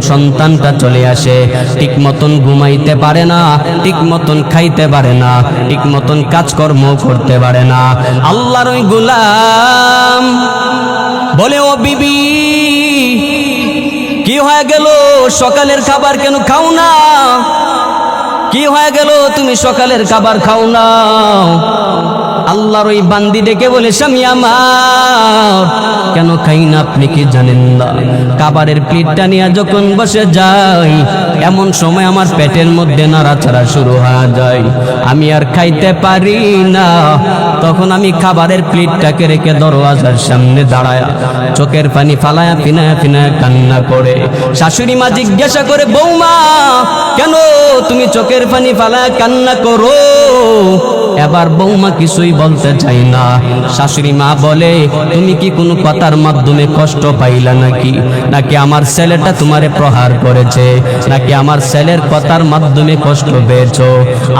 সন্তানটা চলে আসে, ঠিক মতন ঘুমাইতে পারে না, ঠিক মতন খাইতে পারে না, ঠিক মতন কাজকর্ম করতে পারে না। আল্লাহর ওই গোলাম বলে, ও বিবি, কি হয়ে গেল? সকালের খাবার কেন খাও না? কি হয়ে গেল? তুমি সকালের খাবার খাও না? আল্লাহর ওই বান্দি ডেকে বলে, স্বামী আমার, কেন খাই না আপনি কি জানেন না? খাবারের প্লেটটা নিয়ে যখন বসে যাই, এমন সময় আমার পেটের মধ্যে নাড়াচাড়া শুরু হয়ে যায়, আমি আর খাইতে পারি না। তখন আমি খাবারের প্লেটটাকে রেখে দরওয়াজার সামনে দাঁড়ায় চোখের পানি ফালায়া ফিনায়া ফিনায়া কান্না করে। শাশুড়ি মা জিজ্ঞাসা করে, বৌমা, কেন তুমি চোখের পানি ফালায়া কান্না করো? এবার বৌমা কিছুই বলতে চাই না। শাশুড়ি মা বলে, তুমি কি কোনো কথার মাধ্যমে কষ্ট পাইলা নাকি? নাকি আমার ছেলেটা তোমারে প্রহার করেছে? নাকি আমার ছেলের কথার মাধ্যমে কষ্ট পেয়েছো?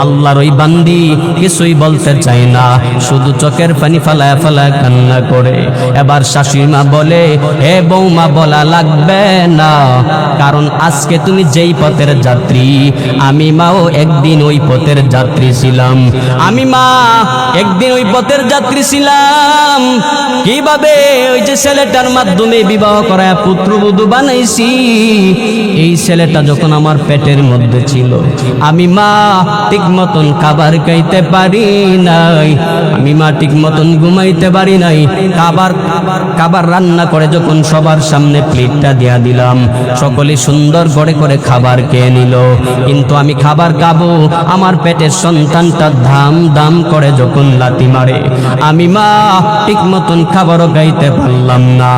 আল্লাহর ওই বান্দি কিছুই বলতে চাই না, শুধু চোখের পানি ফালায়া ফালায়া কান্না করে। এবার শাশুড়ি মা বলে, হে বৌমা, বলা লাগবে না, কারণ আজকে তুমি যেই পথের যাত্রী, আমি মাও একদিন ওই পথের যাত্রী ছিলাম। আমি মা একদিন ওই পথের যাত্রী ছিলাম। কিভাবে? ওই যে ছেলেটার মাধ্যমে বিবাহ করায় পুত্রবধূ বানাইছি, এই ছেলেটা যখন আমার পেটের মধ্যে ছিল, আমি মা ঠিক মতন খাবার খাইতে পারি নাই, আমি মা ঠিক মতন ঘুমাইতে পারি নাই। খাবার রান্না করে যখন সবার সামনে প্লেটটা দিয়া দিলাম, সকলে সুন্দর করে করে খাবার খেয়ে নিল, কিন্তু আমি খাবার খাবো, আমার পেটের সন্তানটা ধাম ধাম করে যখন লাথি মারে, আমি মা ঠিক মতন খাবারও খাইতে পারলাম না।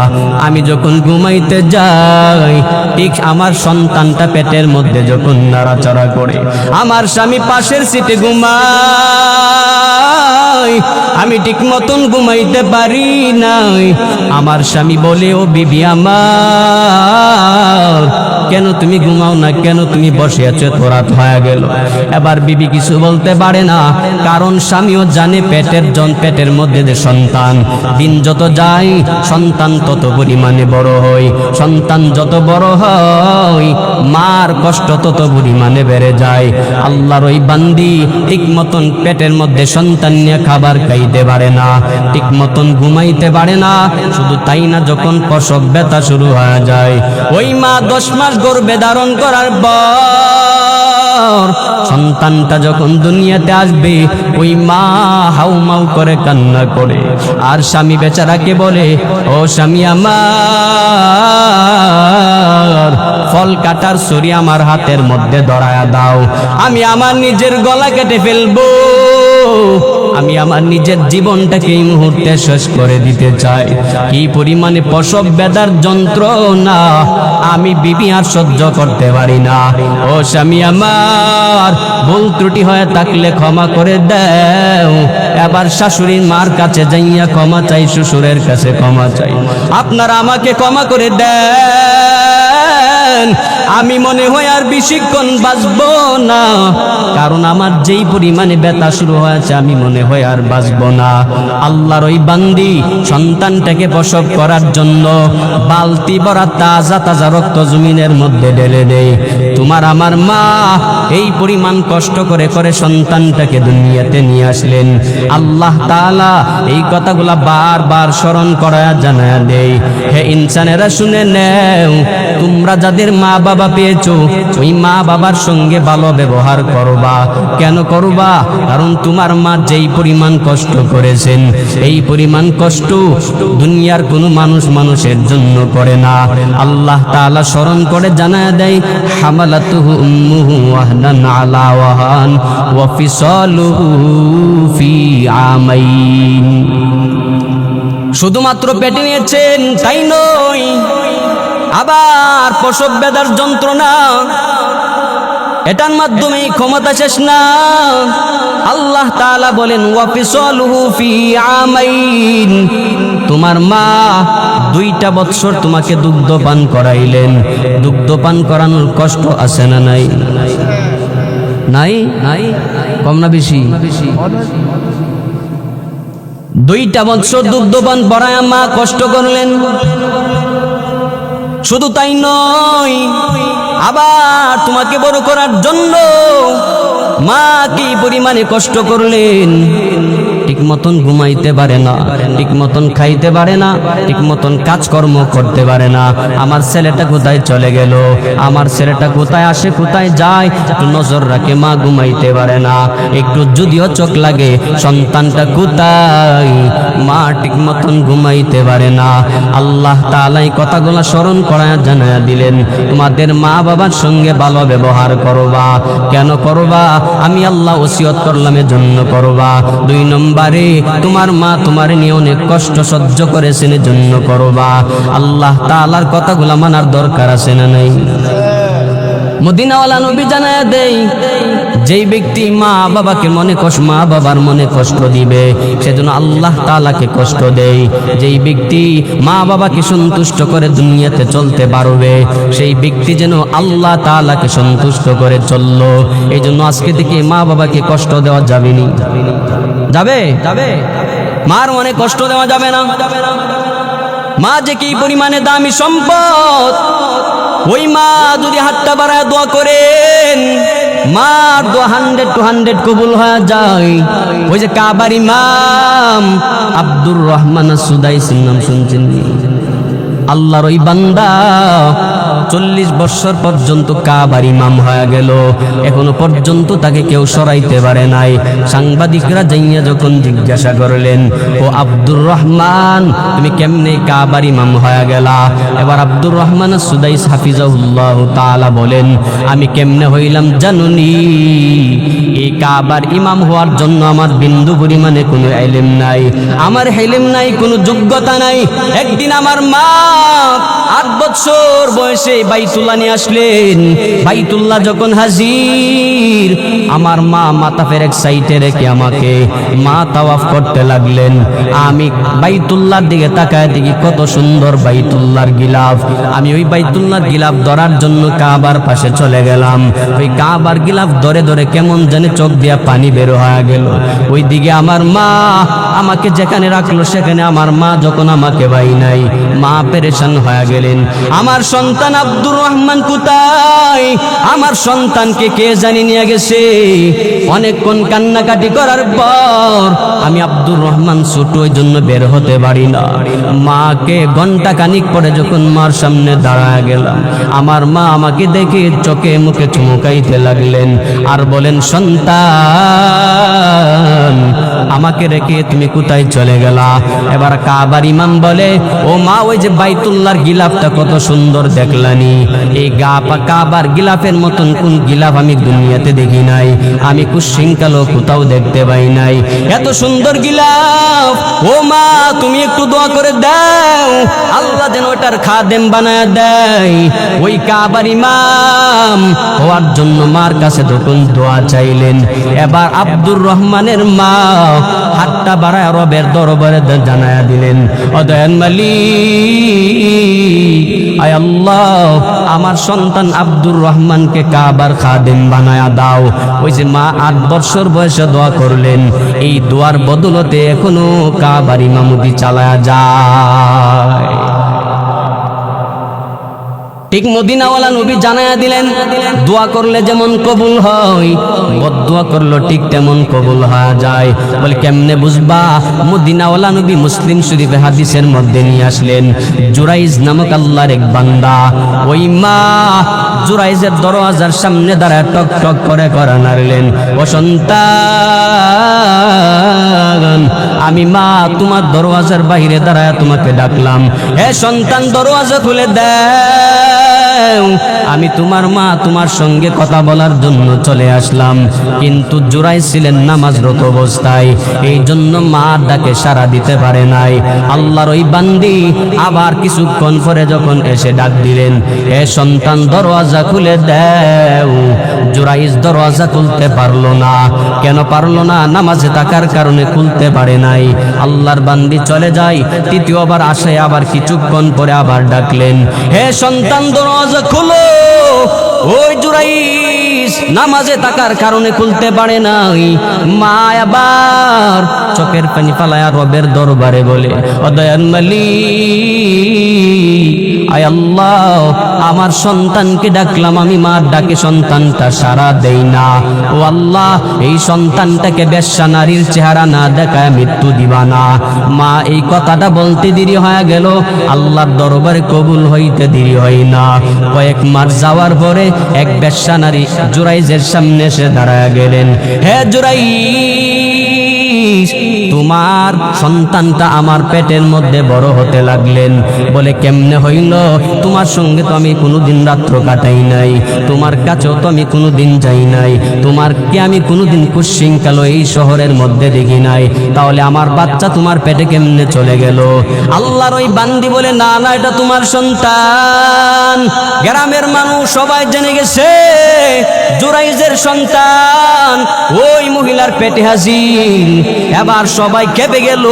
আমি যখন ঘুমাইতে যাই, ঠিক আমার সন্তানটা পেটের মধ্যে যখন নাড়াচাড়া করে, আমার স্বামী পাশের সিটে ঘুমায়, আমি ঠিক মতন ঘুমাইতে পারি নাই। আমার স্বামী বলে, ও বিবি আমার, কেন তুমি ঘুমাও না? কেন তুমি বসে আছো? এত রাত হয়ে গেল। এবার বিবি কিছু বলতে পারে না, কারণ স্বামীও জানে পেটের মধ্যে যে সন্তান, দিন যত যায় সন্তান তত পরিমাণে বড় হয়, সন্তান যত বড় হয় মার কষ্ট তত পরিমাণে বেড়ে যায়। আল্লাহর ওই বান্দি ঠিক মতন পেটের মধ্যে সন্তান নিয়ে খাবার খাইতে পারে না, ঠিক মতন ঘুমাইতে পারে না। শুধু তাই না, যখন প্রসব ব্যথা শুরু হয়ে যায়, ওই মা 10 মাস গর্ভে ধারণ করার পর সন্তানটা যখন দুনিয়াতে আসবে, ওই মা হাউমাউ করে কান্না করে, আর স্বামী বেচারাকে বলে, ও স্বামী আমার, ফল কাটার ছুরি আমার হাতের মধ্যে ধরায়া দাও, আমি আমার নিজের গলা কেটে ফেলবো, আমি আমার নিজের জীবনটাকে এই মুহূর্তে শেষ করে দিতে চাই। কি পরিমাণে প্রসব বেদনার যন্ত্রণা আমি বিবি আর সহ্য করতে পারি না। ও স্বামী আমার, ভুল ত্রুটি হয়ে থাকলে ক্ষমা করে দাও। এবার শাশুড়ির মার কাছে যাইয়া ক্ষমা চাই, শ্বশুরের কাছে ক্ষমা চাই, আপনারা আমাকে ক্ষমা করে দেন, আমি মনে হয় আর বেশিক্ষণ বাঁচবো না, কারণ আমার যেই পরিমাণে ব্যথা শুরু হয়েছে, আমি মনে হয় আর বাঁচবো না। আল্লাহর ওই বান্দি সন্তানটাকে প্রসব করার জন্য বালতি ভরা তাজা তাজা রক্ত জমিনের মধ্যে ঢেলে দেয়। তোমার আমার মা এই পরিমাণ কষ্ট করে করে সন্তানটাকে দুনিয়াতে নিয়ে আসলেন। আল্লাহ তাআলা এই কথাগুলা বারবার স্মরণ করায়া জানায়া দেয়, হে ইনসানেরা শুনে নেও, তোমরা যাদের মা বাবা পেয়েছো, ওই মা বাবার সঙ্গে ভালো ব্যবহার করবা। কেন করবা? কারণ তোমার মা যেই পরিমাণ কষ্ট করেছেন, এই পরিমাণ কষ্ট দুনিয়ার কোনো মানুষের জন্য করে না। আল্লাহ তাআলা স্মরণ করে জানায়া দেয়, হামালাতুহু উম্মুহু ওয়াহনান আলা ওয়াহান ওয়া ফিসালুহু ফি আমাইন। শুধুমাত্র পেটে নিয়েছেন তাই নয়, আবার প্রসব বেদনার যন্ত্রণা, এটার মাধ্যমে ক্ষমতা শেষ না। আল্লাহ তাআলা বলেন, ওয়া ফিসালুহু ফি আমাইন, তোমার মা 2টা বৎসর তোমাকে দুগ্ধ পান করাইলেন। দুগ্ধ পান করানোর কষ্ট আছে না নাই? নাই? নাই? কম না বেশি? 2টা বৎসর দুগ্ধ পান করায় মা কষ্ট করলেন। শুধু তাই নয়, আবার তোমাকে বড় করার জন্য মা কি পরিমাণে কষ্ট করলেন। ঠিক মতন ঘুমাইতে পারে না, ঠিক মতন খাইতে পারে না, ঠিক মতন কাজকর্ম করতে পারে না। আমার ছেলেটা কোথায় চলে গেল, আমার ছেলেটা কোথায় আসে কোথায় যায় একটু নজর রাখে। মা ঘুমাইতে পারে না, একটু যদিও চোখ লাগে সন্তানটা কোথায়, মা ঠিক মতন ঘুমাইতে পারে না। আল্লাহ তাআলা এই কথাগুলো স্মরণ করায়া জানায়া দিলেন, তোমাদের মা বাবার সঙ্গে ভালো ব্যবহার করবা। কেন করবা? আমি আল্লাহ ওসিয়ত করলাম এজন্য করবা। 2 নম্বরে, তোমার মা তোমার নিয়ে অনেক কষ্ট সহ্য করেছেন এজন্য করবা। আল্লাহ তাআলার কথাগুলো মানার দরকার আছে না নাই? মদিনাওয়ালা নবী জানায়া দেই, যেই ব্যক্তি মা বাবার মনে কষ্ট দিবে সেজন্য আল্লাহ তাআলাকে কষ্ট দেয়। যেই ব্যক্তি মা বাবাকে সন্তুষ্ট করে দুনিয়াতে চলতে পারবে সেই ব্যক্তি যেন আল্লাহ তাআলাকে সন্তুষ্ট করে চললো। এই জন্য আজকে থেকে মা বাবাকে কষ্ট দেওয়া যাবে না। যাবে? মার মনে কষ্ট দেওয়া যাবে না। মা যে কি পরিমাণে দামি সম্পদ, ওই মা যদি হাতটা বাড়ায় দোয়া করেন, মার দোয়া 100 কবুল হয়ে যায়। ওই যে কাবার ইমাম আব্দুর রহমান সুদাইসির নাম শুনছেন? আল্লাহর ওই বান্দা 40 বছর পর্যন্ত কাবার ইমাম হয়ে গেল, এখনো পর্যন্ত তাকে কেউ সরাইতে পারে নাই। সাংবাদিকরা যাইয়া যখন জিজ্ঞাসা করলেন, ও আব্দুর রহমান তুমি কেমনে কাবার ইমাম হয়ে গেলা? এবার আব্দুর রহমান সুদাইস হাফিজাহুল্লাহ তাআলা বলেন, আমি কেমনে হইলাম জানুনি? এই কাবার ইমাম হওয়ার জন্য আমার বিন্দু পরিমাণে কোনো ইলম নাই, আমার ইলম নাই, কোনো যোগ্যতা নাই। একদিন আমার মা 8 বছর বয়সে বাইতুল্লাহ নিয়ে আসলেন। বাইতুল্লাহ যখন হাজির, আমার মা মাথা ফেরেক সাইডে রেখে আমাকে মা তাওয়াফ করতে লাগলেন। আমি বাইতুল্লাহর দিকে তাকায় দেখি কত সুন্দর বাইতুল্লাহর গিলাফ। আমি ওই বাইতুল্লাহর গিলাফ ধরার জন্য কাবার পাশে চলে গেলাম। ওই কাবার গিলাফ ধরে ধরে কেমন জানে চোখ দিয়া পানি বের হয়ে গেল। ওই দিকে আমার মা আমাকে যেখানে রাখলো সেখানে আমার মা যখন আমাকে পাই নাই, মা পেরেশান হয়ে গেলেন। আমার সন্তান আব্দুর রহমান কোথায়? আমার সন্তানকে কে জানি নিয়ে গেছে। অনেকক্ষণ কান্নাকাটি করার পর আমি আব্দুর রহমান ছোট, ওই জন্য বের হতে পারি না। মাকে ঘন্টা খানিক পরে যখন মার সামনে দাঁড়ায় গেলাম, আমার মা আমাকে দেখে চোখে মুখে চুমুকাইতে লাগলেন আর বলেন, সন্তান আমাকে রেখে তুমি কোথায় চলে গেলা? এবার কাবার ইমাম বলে, ও মা ওই যে বাইতুল্লাহর গিলাফটা কত সুন্দর দেখলানি। এই কাবার গিলাফের মতন কোন গিলাফ আমি দুনিয়াতে দেখি নাই, আমি কুশৃঙ্খলও কোথাও দেখতে পাই নাই। এত সুন্দর গিলাফ, ও মা তুমি একটু দোয়া করে দাও আল্লাহ যেন ওটার খাদেম বানায় দেয়। ওই কাবার ইমাম হওয়ার জন্য মার কাছে তখন দোয়া চাইলেন। এবার আব্দুর রহমানের মা হাতটা বাড়ায় রবের দরবারে জানায়া দিলেন, ও দয়াল মালিক, আয় আল্লাহ আমার সন্তান আব্দুর রহমানকে কাবার খাদেম বানায়া দাও। ওই যে মা 8 বছর বয়সে দোয়া করলেন, এই দোয়ার বদলতে এখনো কাবার ইমামতি চালায়া যায়। ঠিক মদিনাওয়ালা নবী জানায়া দিলেন, দোয়া করলে যেমন কবুল হয়, বদদোয়া করলে ঠিক তেমন কবুল হয়ে যায়। বলে কেমনে বুঝবা? মদিনাওয়ালা নবী মুসলিম শরীফে হাদিসের মধ্যে নিয়ে আসলেন, জুরাইজ নামক আল্লাহর এক বান্দা, ওই মা জুরাইজের দরওয়াজার সামনে দাঁড়ায় টক টক করে নাড়লেন, ও সন্তান আমি মা তোমার দরওয়াজার বাইরে দাঁড়ায় তোমাকে ডাকলাম, হে সন্তান দরওয়াজা খুলে দাও, আমি তোমার মা তোমার সঙ্গে কথা বলার জন্য চলে আসলাম। কিন্তু জুরাইজ ছিলেন নামাজরত অবস্থায়, এই জন্য মা ডাকে সাড়া দিতে পারে নাই। আল্লাহর ওই বান্দি আবার কিছুক্ষণ পরে যখন এসে ডাক দিলেন, হে সন্তান দরওয়াজা খুলে দাও, জুরাইজ দরওয়াজা খুলতে পারলো না। কেন পারলো না? নামাজে থাকার কারণে খুলতে পারে নাই। আল্লাহর বান্দি চলে যায়, তৃতীয়বার আসে, আবার কিছুক্ষণ পরে আবার ডাকলেন, হে সন্তান দরওয়াজা খুলো। ওই জুরাইজ নামাজে থাকার কারণে খুলতে পারে নাই। মা আবার চোখের পানি ফালায়া রবের দরবারে বলে, ও দয়ার মালিক, আয় আল্লাহ, আমার সন্তানকে ডাকলাম, আমি মার ডাকে সন্তানটা সাড়া দেই না। ও আল্লাহ, এই সন্তানটাকে বেশ্যা নারীর চেহারা না দেখায় মৃত্যু দিবা না। মা এই কথাটা বলতে দেরি হয়ে গেল, আল্লাহর দরবারে কবুল হইতে দেরি হয় না। কয়েক মাস যাওয়ার পরে এক বেশ্যা নারী জুরাইজের সামনে এসে দাঁড়ায় গেলেন। হে জুরাইজ, তোমার সন্তানটা আমার পেটের মধ্যে বড় হতে লাগলেন। বলে, কেমনে হইল? তোমার সঙ্গে তো আমি কোনোদিন রাত্র কাটাই নাই, তোমার কাছেও তো আমি কোনোদিন যাই নাই, তোমার কি আমি কোনোদিন কুশৃঙ্খলা এই শহরের মধ্যে দেখি নাই, তাহলে আমার বাচ্চা তোমার পেটে কেমনে চলে গেল? আল্লাহর ওই বান্দি বলে, না না, এটা তোমার সন্তান। গ্রামের মানুষ সবাই জেনে গেছে জুরাইজের সন্তান ওই মহিলার পেটে হাজির। এবার সবাই কেঁপে গেল,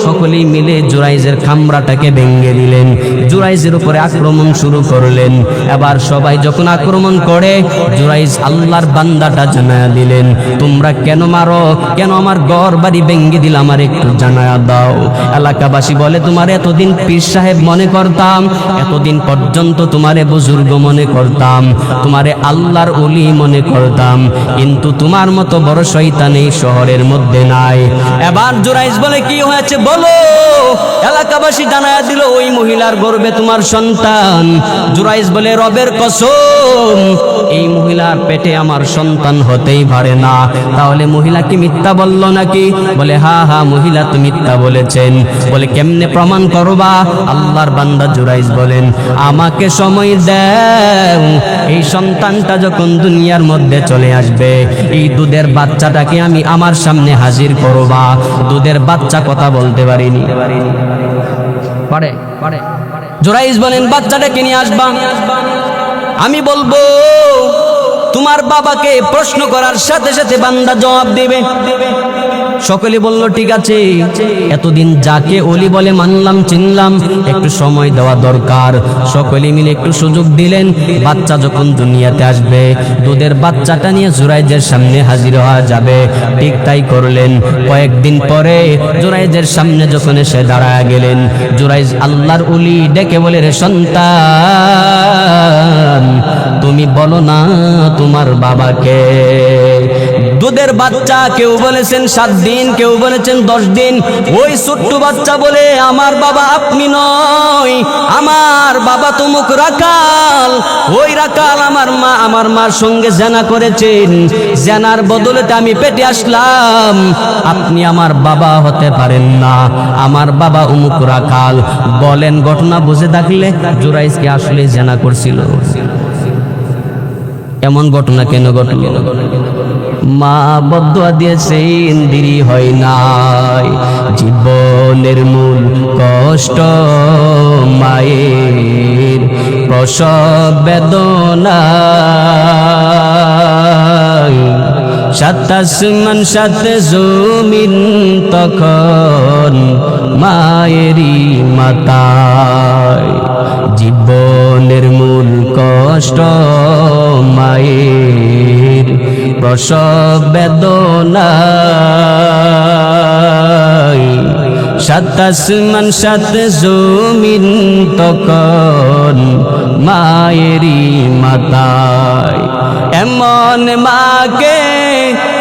সকলেই মিলে জুরাইজের খামরাটাকে ভেঙে দিলেন, জুরাইজের উপরে আক্রমণ শুরু করলেন। এবার সবাই যখন আক্রমণ করে, জুরাইজ আল্লাহর বান্দাটা জানায়া দিলেন, তোমরা কেন মারো, কেন আমার ঘর বাড়ি ভেঙে দিল, আমার একটু জানায়া দাও। এলাকাবাসী বলে, তোমার এতদিন পীর সাহেব মনে করতাম, এতদিন পর্যন্ত তোমারে বুজুর্গ মনে করতাম, তোমারে আল্লাহর ওলি মনে করতাম, কিন্তু তোমার মতো বড় শয়তান এই শহরের মধ্যে নাই। এবার জুরাইজ বলে, কি হয়েছে বলো। এলাকাবাসী জানায়া দিল, ওই মহিলার গর্ভে তোমার সন্তান। জুরাইজ বলে, রবের কসম, এই মহিলার পেটে আমার সন্তান হতেই পারে না। তাহলে মহিলা কি মিথ্যা বলল নাকি? বলে, হ্যাঁ হ্যাঁ, মহিলা তো মিথ্যা বলেছেন। বলে, কেমনে প্রমাণ করবা? আল্লাহর বান্দা জুরাইজ বলেন, আমাকে সময় দাও, এই সন্তানটা যখন দুনিয়ার মধ্যে চলে আসবে, এই দুধের বাচ্চাটাকে আমি আমার সামনে হাজির করবা। দুধের বাচ্চা কথা বলতে পারিনি, পারে পারে। জুরাইজ বলেন, বাচ্চাটাকে নিয়ে আসবা, আমি বলবো তোমার বাবাকে প্রশ্ন করার সাথে সাথে বান্দা জবাব দেবে। সকলে বলল, ঠিক আছে, এতদিন যাকে ওলি বলে মানলাম চিনলাম, একটু সময় দেওয়া দরকার। সকলে মিলে একটু সুযোগ দিলেন। বাচ্চা যখন দুনিয়াতে আসবে, দুধের বাচ্চাটা নিয়ে জুরাইজের সামনে হাজির হওয়া যাবে। ঠিক তাই করলেন। কয়েকদিন পরে জুরাইজের সামনে যখন এসে দাঁড়ায় গেলেন, জুরাইজ আল্লাহর ওলি ডেকে বলে, রে সন্তান, তুমি বলো না তোমার বাবাকে। দুধের বাচ্চা, কেউ বলেছেন 7 দিন, কেউ বলেছেন 10 দিন। ওই ছোট্ট বাচ্চা বলে, আমার বাবা আপনি নয়, আমার বাবা তুমুক রাকাল। ওই রাকাল আমার মার সঙ্গে জেনা করেছেন, জেনার বদলেতে আমি পেটে আসলাম, আপনি আমার বাবা হতে পারেন না, আমার বাবা উমুক রাকাল। বলেন, ঘটনা বুঝে থাকলে জুরাইজ কি আসলে জেনা করছিল? এমন ঘটনা কেন ঘটল? মা বদুয়া দিয়েছেন, দেরি হয় নাই। জীবনের মূল কষ্ট মায়ের প্রসব বেদনা, 7 আসমান 7 জমিন তখন মায়েরই মাতায়। জীবনের মূল কষ্ট মায়ের প্রসব বেদনা, 7 আসমান 7 জমিন তখন মায়েরই মাতায়। এমন মাকে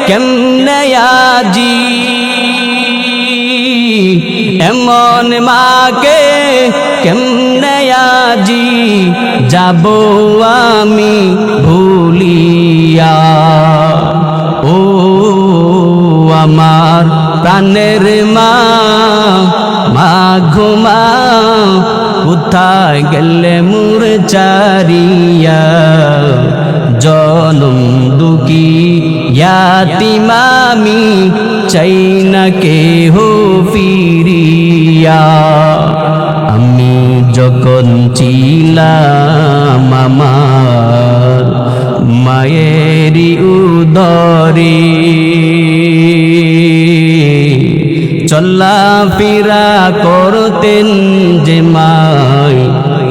কেমনে আজি, এমন মাকে কেমনে আজি যাব আমি ভুলিয়া। ও আমার প্রাণের মা, মা ঘুমা, কোথায় গেলে মোর চারিয়া। জনম দুঃখী ইয়াতিমামি, চাই না কেহ ফিরিয়া। আমি যখন ছিলাম আমার মায়েরই উদরে, চলা ফিরা করতেন যে মাই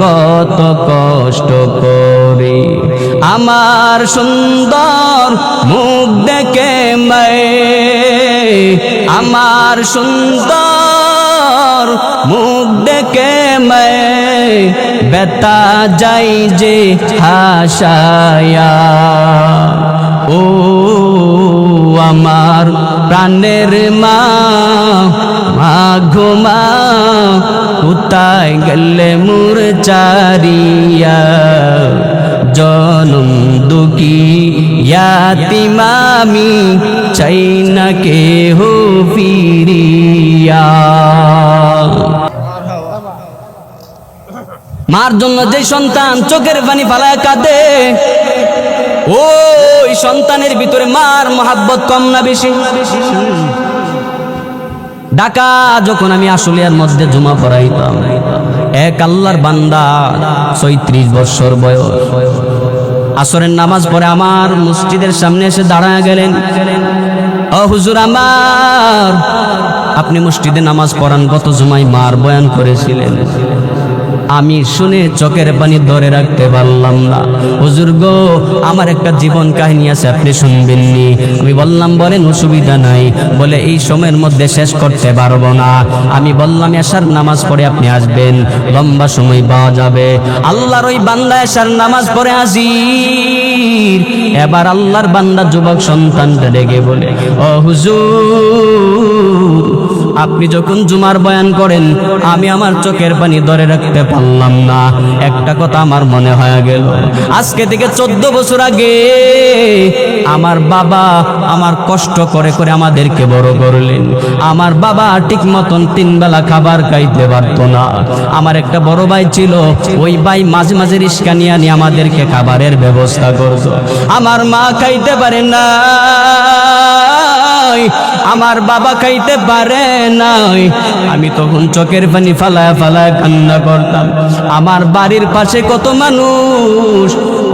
কত কষ্ট করে। আমার সুন্দর মুখ দেখে আমার সুন্দর মুখ দেখে বেতা যাই যে হাসায়া ও আমার প্রাণের মা ঘুমা কোথায় গেলে মুর চারিয়া জনম দুঃখী ইয়াতিমামি চাই না কেহ ফিরিয়া মার জন্য যে সন্তান চোখের পানি ফালায় কাঁদে ওই সন্তানের ভিতরে মার মহাব্বত কম না বেশি ঢাকা যখন আমি আশুলিয়ার মধ্যে জুমা পড়াইতাম এক আল্লাহর বান্দা ৩৬ বছর বয়স আসরের নামাজ পড়ে আমার মসজিদের সামনে এসে দাঁড়ায় গেলেন ও হুজুর আমার আপনি মসজিদে নামাজ পড়ান গত জুমায় মার বয়ান করেছিলেন আমি শুনে চোখের পানি ধরে রাখতে পারলাম না হুজুর গো আমার একটা জীবন কাহিনী আছে আপনি শুনবেননি আমি বললাম বলেন অসুবিধা নাই বলে এই সময়ের মধ্যে শেষ করতে পারবো না আমি বললাম এশার নামাজ পড়ে আপনি আসবেন লম্বা সময় পাওয়া যাবে আল্লাহর ওই বান্দা এশার নামাজ পড়ে হাজির এবার আল্লাহর বান্দা যুবক সন্তানটা ডেকে বলে ও হুজুর আপনি যখন জুমার বয়ান করেন আমি আমার চোখের পানি ধরে রাখতে পারলাম না একটা কথা আমার মনে হয়ে গেল আজকে থেকে 14 বছর আগে আমার বাবা আমার কষ্ট করে করে আমাদেরকে বড় করলেন আমার বাবা ঠিক মতন 3 বেলা খাবার খাইতে পারতো না আমার একটা বড় ভাই ছিল ওই ভাই মাঝে মাঝে রিস্কা নিয়ে আমাদেরকে খাবারের ব্যবস্থা করতো আমার মা খাইতে পারে না আমার বাবা খাইতে পারে নাই আমি তখন চোখের পানি ফালায় ফালায় কান্না করতাম আমার বাড়ির পাশে কত মানুষ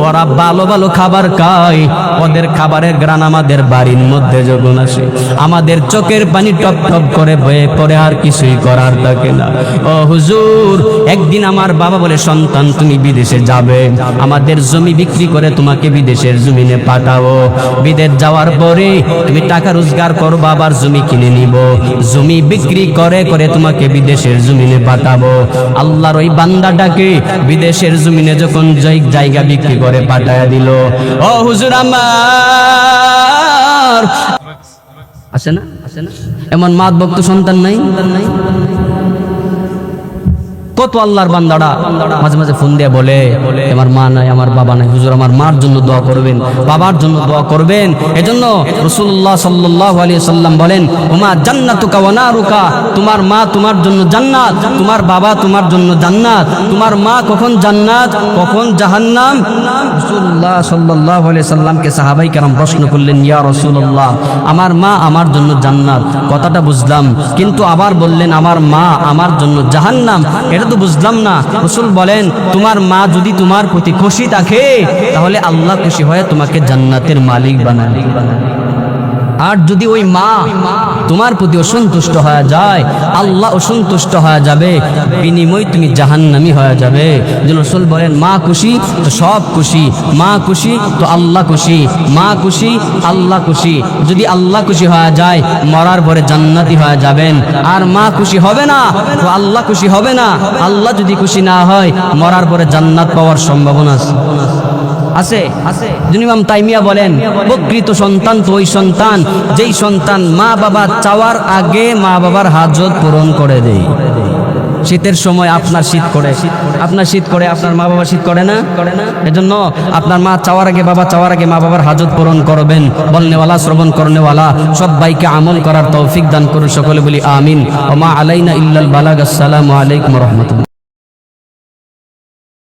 ওরা ভালো ভালো খাবার খায় ওদের খাবারের গ্রান আমাদের বাড়ির মধ্যে যখন আসে আমাদের চোখের পানি টপ টপ করে বয়ে পড়ে আর কিছুই করার থাকে না ও হুজুর একদিন আমার বাবা বলে সন্তান তুমি বিদেশে যাবে আমাদের জমি বিক্রি করে তোমাকে বিদেশের জমিনে পাঠাবো বিদেশ যাওয়ার পরে তুমি টাকা রোজগার করবা আবার জমি কিনে নিব জমি বিক্রি করে করে তোমাকে বিদেশের জমিনে পাঠাবো আল্লাহর ওই বান্দাটাকে বিদেশের জমিনে যখন জায়গা বিক্রি করে পাঠায়া দিল ও হুজুর আমার আসে না এমন মাত ভক্ত সন্তান নাই কত আল্লাহর বান্দারা মাঝে মাঝে ফোন দিয়ে বলে আমার মা নাই আমার বাবা নাই হুজুর আমার মার জন্য দোয়া করবেন বাবার জন্য দোয়া করবেন এজন্য রাসূলুল্লাহ সাল্লাল্লাহু আলাইহি সাল্লাম বলেন ওমা জান্নাতুকা ওয়া নারুকা তোমার মা তোমার জন্য জান্নাত তোমার বাবা তোমার জন্য জান্নাত তোমার মা কখন জান্নাত কখন জাহান্নাম রাসূলুল্লাহ সাল্লাল্লাহু আলাইহি সাল্লামকে সাহাবায়ে কেরাম প্রশ্ন করলেন ইয়া রাসূলুল্লাহ আমার মা আমার জন্য জান্নাত কথাটা বুঝলাম কিন্তু আবার বললেন আমার মা আমার জন্য জাহান্নাম এটা তো বুঝলাম না রাসূল বলেন তোমার মা যদি তোমার প্রতি খুশি থাকে তাহলে আল্লাহ খুশি হয়ে তোমাকে জান্নাতের মালিক বানাবে আর যদি ওই মা তোমার প্রতি অসন্তুষ্ট হয়ে যায় আল্লাহ অসন্তুষ্ট হয়ে যাবে বিনিময় তুমি জাহান্নামী হয়ে যাবে রাসূল বলেন মা খুশি তো সব খুশি মা খুশি তো আল্লাহ খুশি মা খুশি আল্লাহ খুশি যদি আল্লাহ খুশি হয়ে যায় মরার পরে জান্নাতি হয়ে যাবেন আর মা খুশি হবে না তো আল্লাহ খুশি হবে না আল্লাহ যদি খুশি না হয় মরার পরে জান্নাত পাওয়ার সম্ভাবনা আছে আছে ইমাম তাইমিয়া বলেন প্রকৃত সন্তান তো ওই সন্তান যেই সন্তান মা বাবা চাওয়ার আগে মা বাবার হাজত পূরণ করে দেয় শীতের সময় আপনার শীত করে আপনার মা বাবা শীত করে না এজন্য আপনার মা চাওয়ার আগে বাবা চাওয়ার আগে মা বাবার হাজত পূরণ করবেন বলনেওয়ালা শ্রবণ করনেওয়ালা সবাইকে আমল করার তৌফিক দান করুন সকলে বলি আমিন ওয়া মা আলাইনা ইল্লাল বালাগ। আসসালামু আলাইকুম ওয়া রাহমাতুল্লাহ।